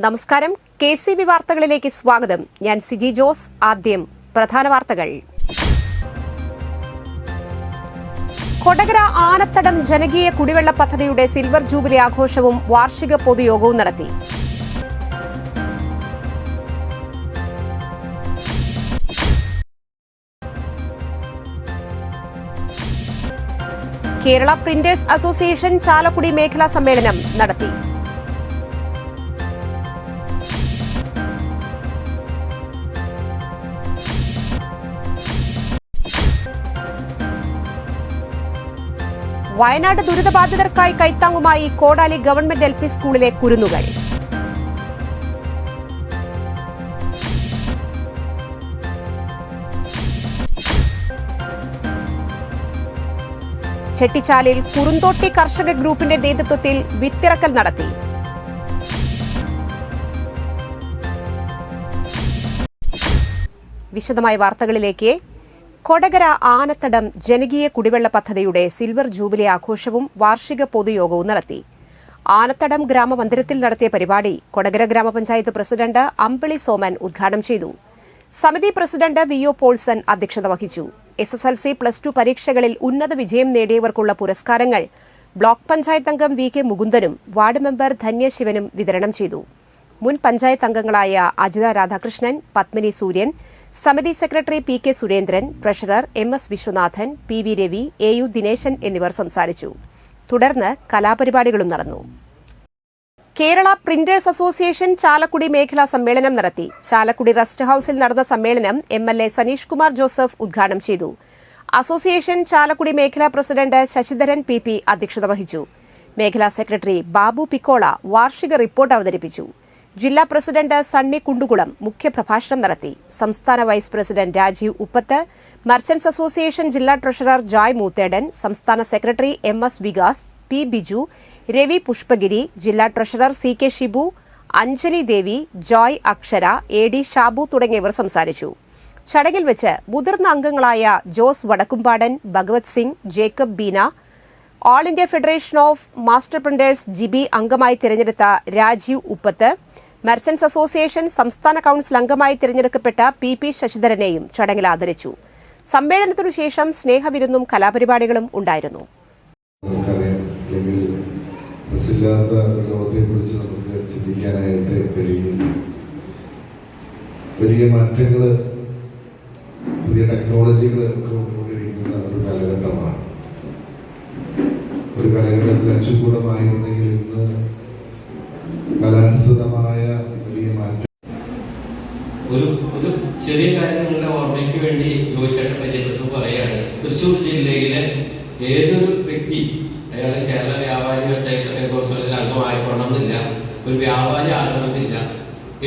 നമസ്കാരം. KCB വാർത്തകളിലേക്ക് സ്വാഗതം. ഞാൻ സിജി ജോസ്. ആദ്യം പ്രധാന വാർത്തകൾ. കൊടകര ആനത്തടം ജനകീയ കുടിവെള്ള പദ്ധതിയുടെ സിൽവർ ജൂബിലി ആഘോഷവും വാർഷിക പൊതുയോഗവും നടത്തി. കേരള പ്രിന്റേഴ്സ് അസോസിയേഷൻ ചാലക്കുടി മേഖലാ സമ്മേളനം നടത്തി. വയനാട് ദുരിതബാധിതർക്കായി കൈത്താങ്ങുമായി കോടാലി ഗവൺമെന്റ് LP സ്കൂളിലെ കുരുന്നുകൾ. ചെട്ടിച്ചാലിൽ കുറുന്തോട്ടി കർഷക ഗ്രൂപ്പിന്റെ നേതൃത്വത്തിൽ വിത്തിറക്കൽ നടത്തി. വിശദമായ വാർത്തകളിലേക്ക്. കൊടകര ആനത്തടം ജനകീയ കുടിവെള്ള പദ്ധതിയുടെ സിൽവർ ജൂബിലി ആഘോഷവും വാർഷിക പൊതുയോഗവും നടത്തി. ആനത്തടം ഗ്രാമമന്ദിരത്തിൽ നടത്തിയ പരിപാടി കൊടകര ഗ്രാമപഞ്ചായത്ത് പ്രസിഡന്റ് അമ്പിളി സോമൻ ഉദ്ഘാടനം ചെയ്തു. സമിതി പ്രസിഡന്റ് VO പോൾസൺ അധ്യക്ഷത വഹിച്ചു. SSLC +2 പരീക്ഷകളിൽ ഉന്നത വിജയം നേടിയവർക്കുള്ള പുരസ്കാരങ്ങൾ ബ്ലോക്ക് പഞ്ചായത്ത് അംഗം VK മുകുന്ദനും വാർഡ് മെമ്പർ ധന്യശിവനും വിതരണം ചെയ്തു. മുൻ പഞ്ചായത്ത് അംഗങ്ങളായ അജിത രാധാകൃഷ്ണൻ, പത്മിനി സൂര്യൻ, സമിതി secretary PK Surendran, treasurer MS Viswanathan, PV Ravi, AU Dineshan എന്നിവർ സംസാരിച്ചു. തുടർന്ന് കലാപരിപാടികളും നടന്നു. കേരള പ്രിന്റേഴ്സ് അസോസിയേഷൻ ചാലക്കുടി മേഖലാ സമ്മേളനം നടത്തി. ചാലക്കുടി റെസ്റ്റ് ഹൌസിൽ നടന്ന സമ്മേളനം MLA സനീഷ് കുമാർ ജോസഫ് ഉദ്ഘാടനം ചെയ്തു. അസോസിയേഷൻ ചാലക്കുടി മേഖലാ പ്രസിഡന്റ് ശശിധരൻ PP അധ്യക്ഷത വഹിച്ചു. മേഖലാ സെക്രട്ടറി ബാബു പിക്കോള വാർഷിക റിപ്പോർട്ട് അവതരിപ്പിച്ചു. ജില്ലാ പ്രസിഡന്റ് സണ്ണി കുണ്ടുകുളം മുഖ്യപ്രഭാഷണം നടത്തി. സംസ്ഥാന vice president Rajeev Uppath, merchants association ജില്ലാ ട്രഷറർ ജോയ് മൂത്തേടൻ, സംസ്ഥാന secretary MS Vikas, P Biju, Ravi Pushpagiri, ജില്ലാ treasurer CK Shibu, Anjali Devi, Joy Akshara, AD Shabu തുടങ്ങിയവർ സംസാരിച്ചു. ചടങ്ങിൽ വെച്ച് മുതിർന്ന അംഗങ്ങളായ Jose Vadakkumpadan, Bhagwat Singh, Jacob Beena, all India federation of master printers GB അംഗമായി തിരഞ്ഞെടുത്ത രാജീവ് ഉപ്പത്ത്, മർച്ചന്റ്സ് അസോസിയേഷൻ സംസ്ഥാന കൌൺസിൽ അംഗമായി തിരഞ്ഞെടുക്കപ്പെട്ട PP ശശിധരനെയും ചടങ്ങിൽ ആദരിച്ചു. സമ്മേളനത്തിനു ശേഷം സ്നേഹവിരുന്നും കലാപരിപാടികളും ഉണ്ടായിരുന്നു. ലോകത്തെക്കുറിച്ച് നമുക്ക് ചിന്തിക്കാനായിട്ട് കഴിയും. വലിയ മാറ്റങ്ങൾ, പുതിയ ടെക്നോളജികൾ ഒക്കെ വന്നുകൊണ്ടിരിക്കുന്ന ഒരു കാലഘട്ടമാണ്. ഒരു കാലഘട്ടത്തിൽ അച്ചുകൂടമായിരുന്നെങ്കിൽ ഇന്ന് കലാനുസൃതമായ വലിയ മാറ്റം. ഒരു ചെറിയ കാര്യങ്ങളുടെ ഓർമ്മയ്ക്ക് വേണ്ടി ജോയിച്ചേട്ടൻ പരിചയപ്പെട്ടു പറയുകയാണ്. തൃശ്ശൂർ ജില്ലയിലെ ഏതൊരു വ്യക്തി, അയാൾ കേരള വ്യാപാരി വ്യവസായ കൗൺസിലിൽ അംഗമായിക്കൊള്ളണമെന്നില്ല, ഒരു വ്യാപാരി ആകണമെന്നില്ല,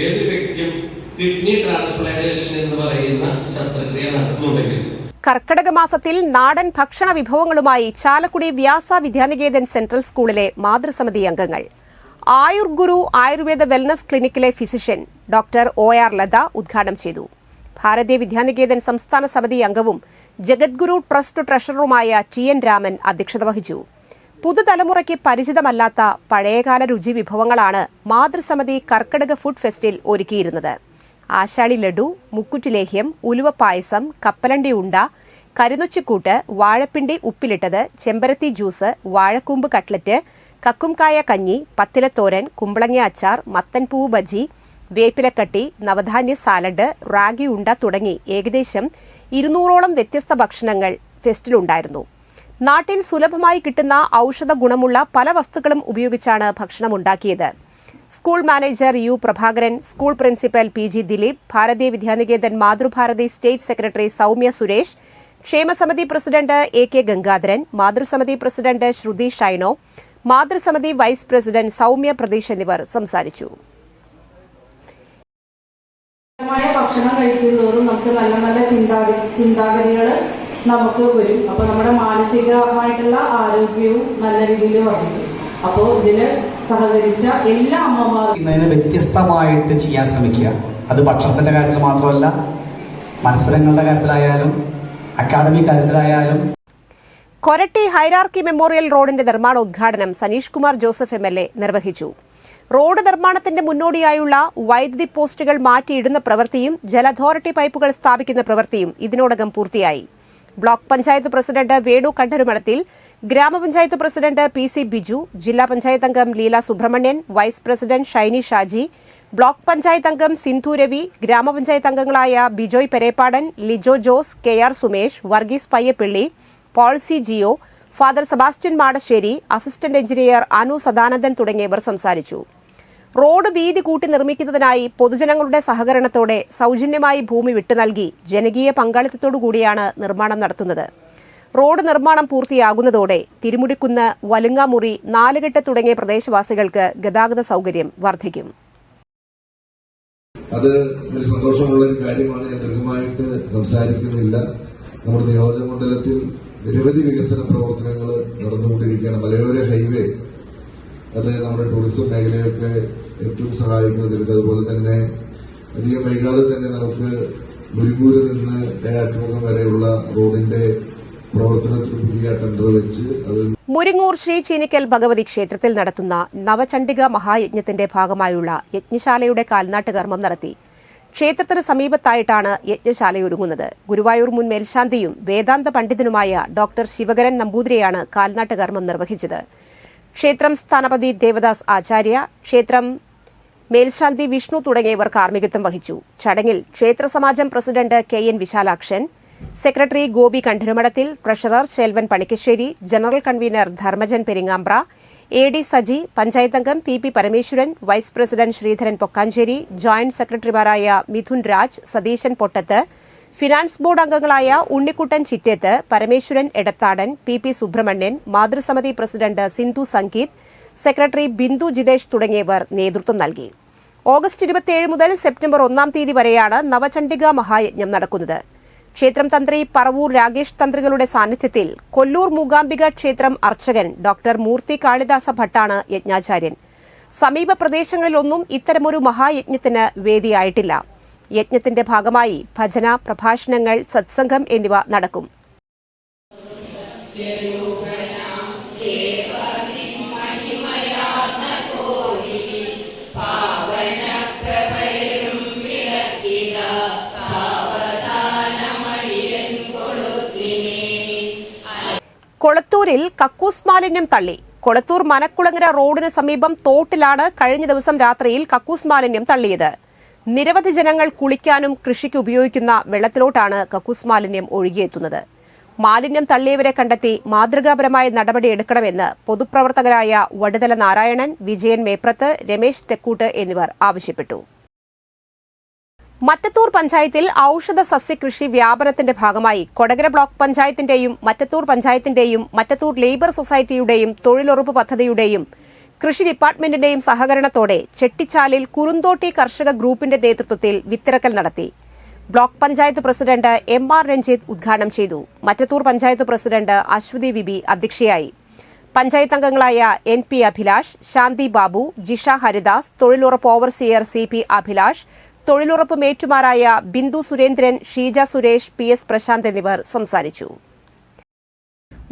ഏതൊരു വ്യക്തിയും കിഡ്നി ട്രാൻസ്പ്ലാന്റേഷൻ എന്ന് പറയുന്ന ശസ്ത്രക്രിയ നടത്തുന്നുണ്ടെങ്കിൽ കർക്കടക മാസത്തിൽ നാടൻ ഭക്ഷണ വിഭവങ്ങളുമായി ചാലക്കുടി വ്യാസ വിദ്യാനികേതൻ സെൻട്രൽ സ്കൂളിലെ മാതൃസമിതി അംഗങ്ങൾ. ആയുർ ഗുരു ആയുർവേദ വെൽനസ് ക്ലിനിക്കിലെ ഫിസിഷ്യൻ ഡോക്ടർ OR ലത ഉദ്ഘാടനം ചെയ്തു. ഭാരതീയ വിദ്യാനികേതൻ സംസ്ഥാന സമിതി അംഗവും ജഗദ്ഗുരു ട്രസ്റ്റ് ട്രഷററുമായ TN രാമൻ അധ്യക്ഷത വഹിച്ചു. പുതുതലമുറയ്ക്ക് പരിചിതമല്ലാത്ത പഴയകാല രുചി വിഭവങ്ങളാണ് മാതൃസമിതി കർക്കടക ഫുഡ് ഫെസ്റ്റിൽ ഒരുക്കിയിരുന്നത്. ആശാളി ലഡു, മുക്കുറ്റിലേഹ്യം, ഉലുവ പായസം, കപ്പലണ്ടി ഉണ്ട, കരിനൊച്ചിക്കൂട്ട്, വാഴപ്പിണ്ടി ഉപ്പിലിട്ടത്, ചെമ്പരത്തി ജ്യൂസ്, വാഴക്കൂമ്പ് കട്ട്ലറ്റ്, കക്കുംകായ കഞ്ഞി, പത്തിലത്തോരൻ, കുമ്പളങ്ങ അച്ചാർ, മത്തൻപൂവ് ബജി, വേപ്പിലക്കട്ടി, നവധാന്യ സാലഡ്, റാഗി ഉണ്ട തുടങ്ങി ഏകദേശം 200ഓളം വ്യത്യസ്ത ഭക്ഷണങ്ങൾ ഫെസ്റ്റിലുണ്ടായിരുന്നു. നാട്ടിൽ സുലഭമായി കിട്ടുന്ന ഔഷധ ഗുണമുള്ള പല വസ്തുക്കളും ഉപയോഗിച്ചാണ് ഭക്ഷണം ഉണ്ടാക്കിയത്. School manager U Prabhakaran, school principal PG Dileep, Bharatiya Vidyaniketan Mathrubharathi state secretary Soumya Suresh, ക്ഷേമസമിതി പ്രസിഡന്റ് AK ഗംഗാധരൻ, മാതൃസമിതി പ്രസിഡന്റ് ശ്രുതി ഷൈനോ, മാതൃസമിതി വൈസ് പ്രസിഡന്റ് സൌമ്യ പ്രതീഷ് എന്നിവർ സംസാരിച്ചു. ഭക്ഷണം കഴിക്കുന്നതോറും നമുക്ക് നല്ല നല്ല ചിന്താഗതികൾ നമുക്ക് വരും. അപ്പൊ നമ്മുടെ മാനസികമായിട്ടുള്ള ആരോഗ്യവും നല്ല രീതിയിൽ വർദ്ധിക്കും. അപ്പോൾ ഇതില് സഹകരിച്ച എല്ലാ അമ്മമാർക്കും വ്യത്യസ്തമായിട്ട് ചെയ്യാൻ ശ്രമിക്കുക. അത് ഭക്ഷണത്തിന്റെ കാര്യത്തിൽ മാത്രമല്ല, മത്സരങ്ങളുടെ കാര്യത്തിലായാലും അക്കാദമിക് കാര്യത്തിലായാലും. കൊരട്ടി ഹൈറാർക്കി മെമ്മോറിയൽ റോഡിന്റെ നിർമ്മാണോദ്ഘാടനം സനീഷ് കുമാർ ജോസഫ് MLA നിർവഹിച്ചു. റോഡ് നിർമ്മാണത്തിന്റെ മുന്നോടിയായുള്ള വൈദ്യുതി പോസ്റ്റുകൾ മാറ്റിയിടുന്ന പ്രവൃത്തിയും ജല അതോറിറ്റി പൈപ്പുകൾ സ്ഥാപിക്കുന്ന പ്രവൃത്തിയും ഇതിനോടകം പൂർത്തിയായി. Block panchayat president Venu Kantarumathathil, grama panchayat president PC Biju, ജില്ലാ പഞ്ചായത്ത് അംഗം Leela Subramanian, vice president Shiny Shaji, block panchayat അംഗം സിന്ധു രവി, ഗ്രാമപഞ്ചായത്ത് അംഗങ്ങളായ Bijoy Perepadan, Lijo Jose, KR Sumesh, Varghese Payyappilly, Paul C Jio, father Sebastian Madassery, assistant engineer Anu Sadanandan തുടങ്ങിയവർ സംസാരിച്ചു. റോഡ് വീതി കൂട്ടി നിർമ്മിക്കുന്നതിനായി പൊതുജനങ്ങളുടെ സഹകരണത്തോടെ സൌജന്യമായി ഭൂമി വിട്ടുനൽകി ജനകീയ പങ്കാളിത്തത്തോടുകൂടിയാണ് നിർമ്മാണം നടത്തുന്നത്. റോഡ് നിർമ്മാണം പൂർത്തിയാകുന്നതോടെ തിരുമുടിക്കുന്ന്, വലുങ്ങാമുറി, നാലുകെട്ട് തുടങ്ങിയ പ്രദേശവാസികൾക്ക് ഗതാഗത സൌകര്യം വർദ്ധിക്കും. അത് വലിയ സന്തോഷമുള്ള ഒരു കാര്യമാണ്. ഞാൻ ദീർഘമായിട്ട് സംസാരിക്കുന്നില്ല. നമ്മുടെ നിയോജകമണ്ഡലത്തിൽ നിരവധി വികസന പ്രവർത്തനങ്ങൾ നടന്നുകൊണ്ടിരിക്കുകയാണ്. മലയോര ഹൈവേ അത് നമ്മുടെ ടൂറിസം മേഖലയൊക്കെ ഏറ്റവും സഹായിക്കുന്ന തരത്തിൽ, അതുപോലെ തന്നെ അധികം വൈകാതെ തന്നെ നമുക്ക് മുരിങ്ങൂരിൽ നിന്ന് ഏറ്റുമുഖം വരെയുള്ള റോഡിന്റെ പ്രവർത്തനത്തിന് പുതിയ ടെൻഡർ വെച്ച് അത് മുരിങ്ങൂർ ശ്രീ ചീനിക്കൽ ഭഗവതി ക്ഷേത്രത്തിൽ നടത്തുന്ന നവചണ്ഡിക മഹായജ്ഞത്തിന്റെ ഭാഗമായുള്ള യജ്ഞശാലയുടെ കാൽനാട്ട് കർമ്മം നടത്തി. ക്ഷേത്രത്തിന് സമീപത്തായിട്ടാണ് യജ്ഞശാലയൊരുങ്ങുന്നത്. ഗുരുവായൂർ മുൻ മേൽശാന്തിയും വേദാന്ത പണ്ഡിതനുമായ ഡോക്ടർ ശിവകരൻ നമ്പൂതിരിയാണ് കാൽനാട്ട് കർമ്മം നിർവഹിച്ചത്. ക്ഷേത്രം സ്ഥാനപതി ദേവദാസ് ആചാര്യ, ക്ഷേത്രം മേൽശാന്തി വിഷ്ണു തുടങ്ങിയവർ കാർമ്മികത്വം വഹിച്ചു. ചടങ്ങിൽ ക്ഷേത്ര സമാജം president KN Visalakshan, secretary Gopi Kantarumadathil, treasurer Chelvan Panikkassery, general convener Dharmajan Peringambra, AD Saji, panchayat അംഗം PP Parameswaran, vice president Sreedharan Pokkancheri, joint സെക്രട്ടറിമാരായ മിഥുൻ രാജ്, സതീശൻ പൊട്ടത്ത്, ഫിനാൻസ് ബോർഡ് അംഗങ്ങളായ ഉണ്ണിക്കുട്ടൻ ചിറ്റേത്ത്, പരമേശ്വരൻ എടത്താടൻ, PP സുബ്രഹ്മണ്യൻ, മാതൃസമിതി പ്രസിഡന്റ് സിന്ധു സംഗീത്, സെക്രട്ടറി ബിന്ദു ജിതേഷ് തുടങ്ങിയവർ നേതൃത്വം നൽകി. ഓഗസ്റ്റ് 27 മുതൽ സെപ്റ്റംബർ 1 തീയതി വരെയാണ് നവചണ്ഡിക മഹായജ്ഞം നടക്കുന്നത്. ക്ഷേത്രം തന്ത്രി പറവൂർ രാകേഷ് തന്ത്രികളുടെ സാന്നിധ്യത്തിൽ കൊല്ലൂർ മൂകാംബിക ക്ഷേത്രം അർച്ചകൻ ഡോക്ടർ മൂർത്തി കാളിദാസ ഭട്ടാണ് യജ്ഞാചാര്യൻ. സമീപ പ്രദേശങ്ങളിലൊന്നും ഇത്തരമൊരു മഹായജ്ഞത്തിന് വേദിയായിട്ടില്ല. യജ്ഞത്തിന്റെ ഭാഗമായി ഭജന, പ്രഭാഷണങ്ങൾ, സത്സംഗം എന്നിവ നടക്കും. കൊളത്തൂരിൽ കക്കൂസ് മാലിന്യം തള്ളി. കൊളത്തൂർ മനക്കുളങ്ങര റോഡിന് സമീപം തോട്ടിലാണ് കഴിഞ്ഞ ദിവസം രാത്രിയിൽ കക്കൂസ് മാലിന്യം തള്ളിയത്. നിരവധി ജനങ്ങൾ കുളിക്കാനും കൃഷിക്ക് ഉപയോഗിക്കുന്ന വെള്ളത്തിലോട്ടാണ് കക്കൂസ് മാലിന്യം ഒഴുകിയെത്തുന്നത്. മാലിന്യം തള്ളിയവരെ കണ്ടെത്തി മാതൃകാപരമായ നടപടിയെടുക്കണമെന്ന് പൊതുപ്രവർത്തകരായ വടുതല നാരായണൻ, വിജയൻ മേപ്രത്ത്, രമേശ് തെക്കൂട്ട് എന്നിവർ ആവശ്യപ്പെട്ടു. മറ്റത്തൂർ പഞ്ചായത്തിൽ ഔഷധ സസ്യകൃഷി വ്യാപനത്തിന്റെ ഭാഗമായി കൊടകര ബ്ലോക്ക് പഞ്ചായത്തിന്റെയും മറ്റത്തൂർ പഞ്ചായത്തിന്റെയും മറ്റത്തൂർ ലേബർ സൊസൈറ്റിയുടെയും തൊഴിലുറപ്പ് പദ്ധതിയുടെയും കൃഷി ഡിപ്പാർട്ട്മെന്റിന്റെയും സഹകരണത്തോടെ ചെട്ടിച്ചാലിൽ കുറുന്തോട്ടി കർഷക ഗ്രൂപ്പിന്റെ നേതൃത്വത്തിൽ വിത്തിറക്കൽ നടത്തി. Block panchayat president MR Ranjith ഉദ്ഘാടനം ചെയ്തു. മറ്റത്തൂർ പഞ്ചായത്ത് പ്രസിഡന്റ് അശ്വതി വിബി അധ്യക്ഷയായി. പഞ്ചായത്ത് അംഗങ്ങളായ NP അഭിലാഷ്, ശാന്തി ബാബു, ജിഷ ഹരിദാസ്, തൊഴിലുറപ്പ് ഓവർസിയർ CP അഭിലാഷ്, തൊഴിലുറപ്പ് മേറ്റുമാരായ ബിന്ദു സുരേന്ദ്രൻ, ഷീജ സുരേഷ്, PS പ്രശാന്ത് എന്നിവർ സംസാരിച്ചു.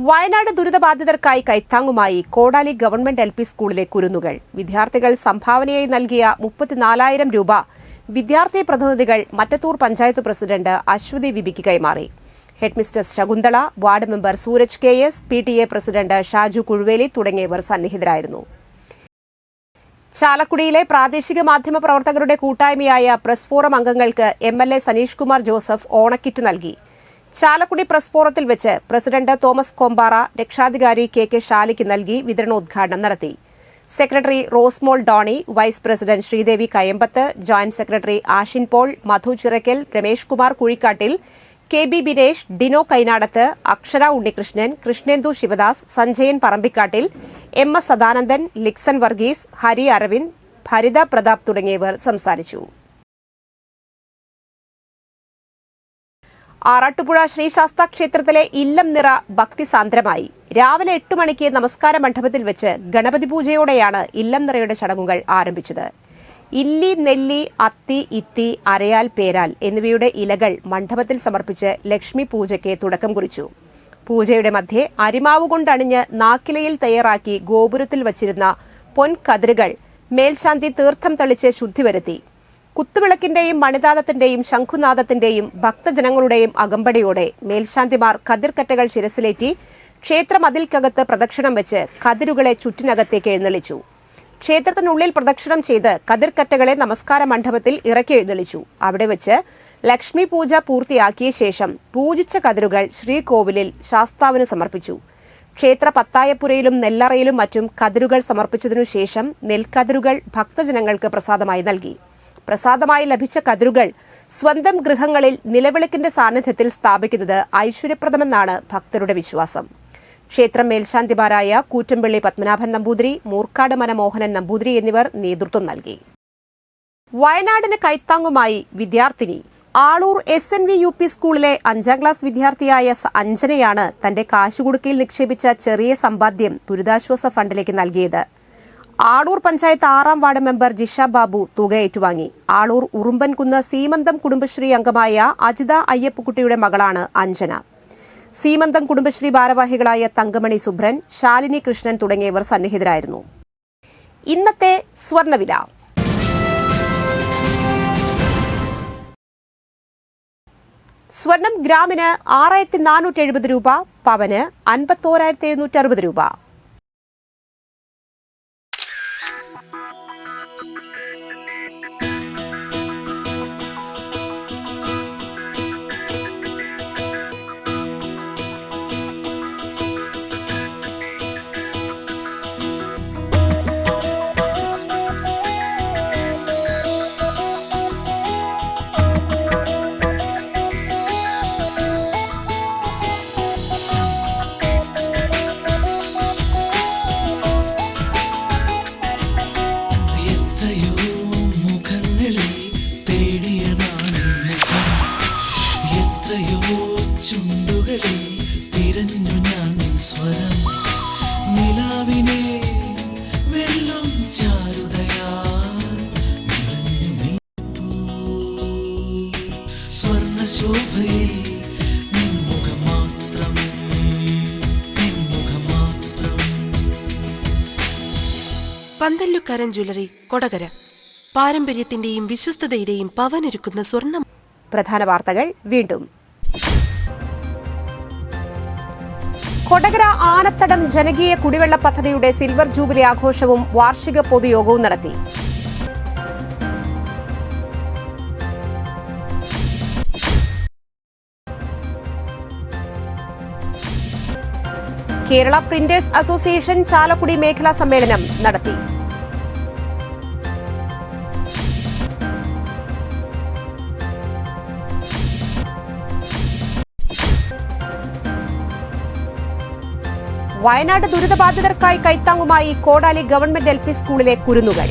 വയനാട് ദുരിതബാധിതർക്കായി കൈത്താങ്ങുമായി കോടാലി ഗവൺമെന്റ് LP സ്കൂളിലെ കുരുന്നുകൾ. വിദ്യാർത്ഥികൾ സംഭാവനയായി നൽകിയ 34,000 രൂപ വിദ്യാർത്ഥി പ്രതിനിധികൾ മറ്റത്തൂർ പഞ്ചായത്ത് പ്രസിഡന്റ് അശ്വതി വിബിക്ക് കൈമാറി. Headmistress Shakuntala, ward member Sooraj KS, PTA president Shaju Kuzhuveli തുടങ്ങിയവർ സന്നിഹിതരായിരുന്നു. ചാലക്കുടിയിലെ പ്രാദേശിക മാധ്യമ പ്രവർത്തകരുടെ കൂട്ടായ്മയായ പ്രസ് ഫോറം അംഗങ്ങൾക്ക് MLA സനീഷ് കുമാർ ജോസഫ് ഓണക്കിറ്റ് നൽകി. ചാലക്കുടി പ്രസ് ഫോറത്തിൽ വെച്ച് പ്രസിഡന്റ് തോമസ് കൊമ്പാറ രക്ഷാധികാരി KK ഷാലിക്ക് നൽകി വിതരണോദ്ഘാടനം നടത്തി. Secretary Rosemol Doni, vice president Sreedevi Kayampath, joint secretary Ashin Paul, Madhu Chirakkal, Ramesh Kumar Kuzhikkattil, KB Binesh, Dino Kainadath, Akshara Unnikrishnan, Krishnendu Sivadas, Sanjayan Parambikkattil, MS Sadanandan, ലിക്സൺ Varghese, Hari Aravind, Bharitha Pratap തുടങ്ങിയവർ സംസാരിച്ചു. ആറാട്ടുപുഴ ശ്രീശാസ്ത ക്ഷേത്രത്തിലെ ഇല്ലം നിറ ഭക്തിസാന്ദ്രമായി. രാവിലെ 8 മണിക്ക് നമസ്കാര മണ്ഡപത്തിൽ വെച്ച് ഗണപതി പൂജയോടെയാണ് ഇല്ലം നിറയുടെ ചടങ്ങുകൾ ആരംഭിച്ചത്. ഇല്ലി, നെല്ലി, അത്തി, ഇത്തി, അരയാൽ, പേരാൽ എന്നിവയുടെ ഇലകൾ മണ്ഡപത്തിൽ സമർപ്പിച്ച് ലക്ഷ്മി പൂജയ്ക്ക് തുടക്കം കുറിച്ചു. പൂജയുടെ മധ്യേ അരിമാവ് കൊണ്ടണിഞ്ഞ് നാക്കിലയിൽ തയ്യാറാക്കി ഗോപുരത്തിൽ വച്ചിരുന്ന പൊൻകതിരുകൾ മേൽശാന്തി തീർത്ഥം തളിച്ച് ശുദ്ധി വരുത്തി. കുത്തുവിളക്കിന്റെയും മണിനാദത്തിന്റെയും ശംഖുനാദത്തിന്റെയും ഭക്തജനങ്ങളുടെയും അകമ്പടിയോടെ മേൽശാന്തിമാർ കതിർക്കറ്റകൾ ശിരസിലേറ്റി ക്ഷേത്രമതിൽക്കകത്ത് പ്രദക്ഷിണം വെച്ച് കതിരുകളെ ചുറ്റിനകത്തേക്ക് എഴുന്നള്ളിച്ചു. ക്ഷേത്രത്തിനുള്ളിൽ പ്രദക്ഷിണം ചെയ്ത് കതിർക്കറ്റകളെ നമസ്കാര മണ്ഡപത്തിൽ ഇറക്കി എഴുന്നള്ളിച്ചു. അവിടെ വെച്ച് ലക്ഷ്മി പൂജ പൂർത്തിയാക്കിയ ശേഷം പൂജിച്ച കതിരുകൾ ശ്രീകോവിലിൽ ശാസ്താവിന് സമർപ്പിച്ചു. ക്ഷേത്ര പത്തായപ്പുരയിലും നെല്ലറയിലും മറ്റും കതിരുകൾ സമർപ്പിച്ചതിനുശേഷം നെൽക്കതിരുകൾ ഭക്തജനങ്ങൾക്ക് പ്രസാദമായി നൽകി. പ്രസാദമായി ലഭിച്ച കതിരുകൾ സ്വന്തം ഗൃഹങ്ങളിൽ നിലവിളക്കിന്റെ സാന്നിധ്യത്തിൽ സ്ഥാപിക്കുന്നത് ഐശ്വര്യപ്രദമെന്നാണ് ഭക്തരുടെ വിശ്വാസം. ക്ഷേത്രം മേൽശാന്തിമാരായ കൂറ്റമ്പള്ളി പത്മനാഭൻ നമ്പൂതിരി, മൂർക്കാട് മനമോഹനൻ നമ്പൂതിരി എന്നിവർ നേതൃത്വം നൽകി. വയനാടിന് കൈത്താങ്ങുമായി വിദ്യാർത്ഥിനി. ആളൂർ SNV UP സ്കൂളിലെ 5ാം ക്ലാസ് വിദ്യാർത്ഥിയായ അഞ്ജനയാണ് തന്റെ കാശുകുടുക്കയിൽ നിക്ഷേപിച്ച ചെറിയ സമ്പാദ്യം ദുരിതാശ്വാസ ഫണ്ടിലേക്ക് നൽകിയത്. ആളൂർ പഞ്ചായത്ത് 6ാം വാർഡ് മെമ്പർ ജിഷ ബാബു തുക ഏറ്റുവാങ്ങി. ആളൂർ ഉറുമ്പൻകുന്ന് സീമന്തം കുടുംബശ്രീ അംഗമായ അജിത അയ്യപ്പുകുട്ടിയുടെ മകളാണ് അഞ്ജന. സീമന്തം കുടുംബശ്രീ ഭാരവാഹികളായ തങ്കമണി സുബ്രൻ, ശാലിനി കൃഷ്ണൻ തുടങ്ങിയവർ സന്നിഹിതരായിരുന്നു. ഇന്നത്തെ സ്വർണ്ണവില. സ്വർണം ഗ്രാമിന് 6470 രൂപ, പവന് 51,760 രൂപ. പന്തല്ലുക്കാരൻ ജ്വല്ലറി, കൊടകര. പാരമ്പര്യത്തിന്റെയും വിശ്വസ്തതയുടെയും പവനൊരുക്കുന്ന സ്വർണ്ണം. പ്രധാന വാർത്തകൾ വീണ്ടും. കൊടകര ആനത്തടം ജനകീയ കുടിവെള്ള പദ്ധതിയുടെ സിൽവർ ജൂബിലി ആഘോഷവും വാർഷിക പൊതുയോഗവും നടത്തി. കേരള പ്രിന്റേഴ്സ് അസോസിയേഷൻ ചാലക്കുടി മേഖലാ സമ്മേളനം നടത്തി. വയനാട് ദുരിതബാധിതർക്കായി കൈത്താങ്ങുമായി കോടാലി ഗവൺമെന്റ് LP സ്കൂളിലെ കുരുന്നുകൾ.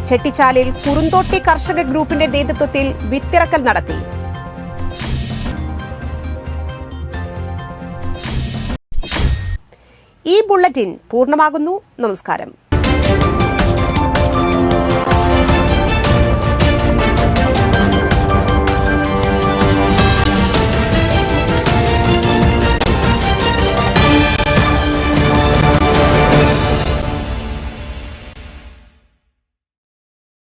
ചെട്ടിച്ചാലിൽ കുറുന്തോട്ടി കർഷക ഗ്രൂപ്പിന്റെ നേതൃത്വത്തിൽ വിത്തിറക്കൽ നടത്തി. ഈ ബുള്ളറ്റിൻ പൂർണ്ണമാകുന്നു. നമസ്കാരം.